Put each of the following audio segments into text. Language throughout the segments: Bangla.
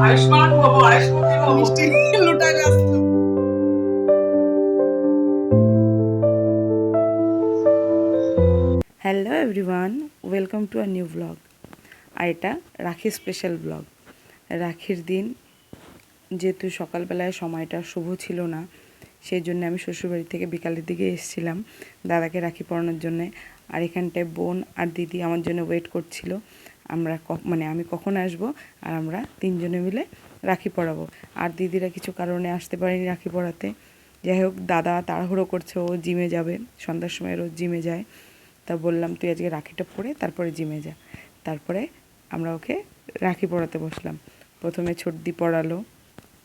আয়ুষ্মান বাবু আয়ুষ্মতি বাবু মিষ্টি লুটায় ব্যস্ত। Hello everyone, welcome to a new blog. আর এটা রাখি স্পেশাল ব্লগ। রাখির দিন যেহেতু সকালবেলায় সময়টা শুভ ছিল না, সেই জন্য আমি শ্বশুরবাড়ি থেকে বিকালের দিকে এসেছিলাম দাদাকে রাখি পরানোর জন্যে। আর এখানটায় বোন আর দিদি আমার জন্য ওয়েট করছিল, আমি কখন আসব, আর আমরা তিনজনে মিলে রাখি পরাবো। আর দিদিরা কিছু কারণে আসতে পারেনি রাখি পরাতে। যাই হোক, দাদা তাড়াহুড়ো করছে, ও জিমে যাবে, সন্ধ্যার সময় রোজ জিমে যায়। তা বললাম তুই আজকে রাখিটা পরে তারপরে জিমে যা। তারপরে আমরা ওকে রাখি পরাতে বসলাম। প্রথমে ছোটদি পরালো,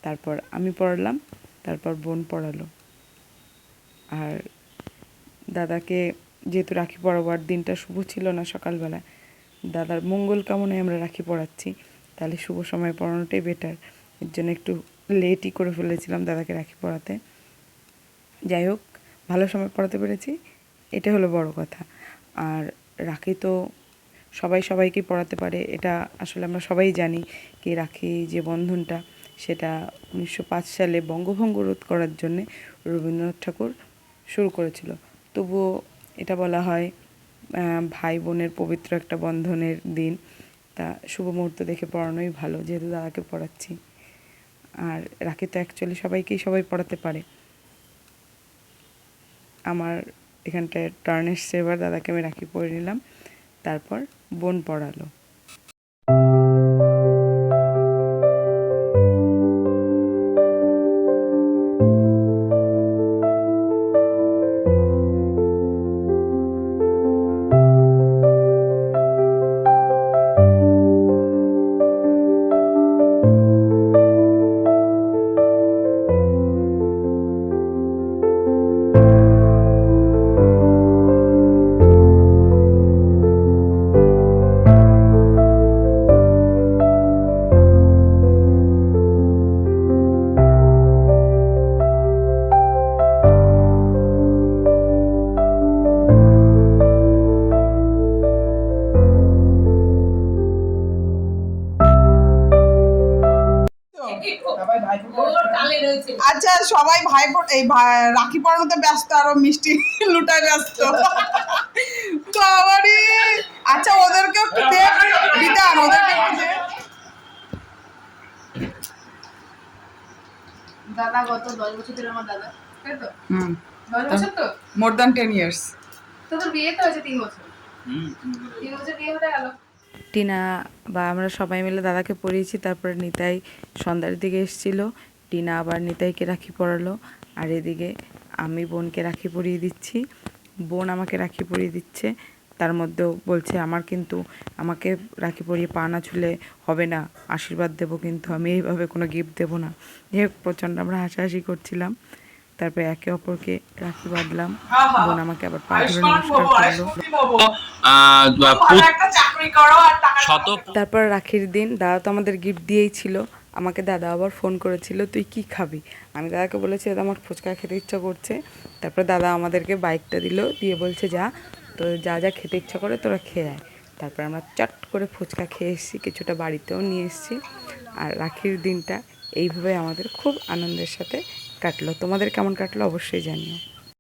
তারপর আমি পরালাম, তারপর বোন পরালো। আর দাদাকে যেহেতু রাখি পরাবার দিনটা শুভ ছিল না, সকালবেলা দাদার মঙ্গল কামনায় আমরা রাখি পরাচ্ছি, তাহলে শুভ সময় পরানোটাই বেটার। এর জন্য একটু লেটই করে ফেলেছিলাম দাদাকে রাখি পরাতে। যাই হোক, ভালো সময় পড়াতে পেরেছি, এটা হলো বড় কথা। আর রাখি তো সবাই সবাইকে পড়াতে পারে, এটা আসলে আমরা সবাই জানি। কি রাখি যে বন্ধনটা, সেটা 1905 সালে বঙ্গভঙ্গ রোধ করার জন্যে রবীন্দ্রনাথ ঠাকুর শুরু করেছিল। তবুও এটা বলা হয় ভাই বোনের পবিত্র একটা বন্ধনের দিন। তা শুভ মুহূর্ত দেখে পড়ানোই ভালো, যেহেতু দাদাকে পড়াচ্ছি। আর রাখি তো অ্যাকচুয়ালি সবাই পড়াতে পারে। আমার এখানটায় টার্ন এসছে, এবার দাদাকে আমি রাখি পরে নিলাম, তারপর বোন পড়ালো। আচ্ছা, সবাই এই রাখি পরানোতে ব্যস্ত, আরো মিষ্টি লুটায় ব্যস্ত। বাবারে, আচ্ছা ওদেরকে একটু বিধান, ওদেরকে দাদা গত 10 বছর ধরে আমার দাদা, তাই তো? 10 বছর তো? More than 10 years. তোদের বিয়ে তো হয়েছে 3 বছর। 3 বছর বিয়ে হতে গেল। টিনা বা আমরা সবাই মিলে দাদাকে পরিয়েছি। তারপরে নিতাই সন্ধ্যার দিকে এসেছিলো, টিনা আবার নিতাইকে রাখি পরালো। আর এদিকে আমি বোনকে রাখি পরিয়ে দিচ্ছি, বোন আমাকে রাখি পরিয়ে দিচ্ছে। তার মধ্যেও বলছে আমাকে রাখি পরিয়ে পা না ছুলে হবে না, আশীর্বাদ দেবো, কিন্তু আমি এইভাবে কোনো গিফট দেবো না। যাই হোক, প্রচণ্ড আমরা হাসাহাসি করছিলাম। তারপরে একে অপরকে রাখি বাঁধলাম, বোন আমাকে আবার পা ধরে নমস্কার করলো। তারপর রাখির দিন দাদা তো আমাদের গিফট দিয়েই ছিল। আমাকে দাদা আবার ফোন করেছিল, তুই কি খাবি? আমি দাদাকে বলেছি দাদা আমার ফুচকা খেতে ইচ্ছা করছে। তারপর দাদা আমাদেরকে বাইকটা দিল, দিয়ে বলছে যা, তো যা যা খেতে ইচ্ছা করে তোরা খেয়ে আয়। তারপর আমরা চট করে ফুচকা খেয়ে এসেছি, কিছুটা বাড়িতেও নিয়ে এসেছি। আর রাখির দিনটা এইভাবে আমাদের খুব আনন্দের সাথে কাটলো। তোমাদের কেমন কাটলো অবশ্যই জানিও।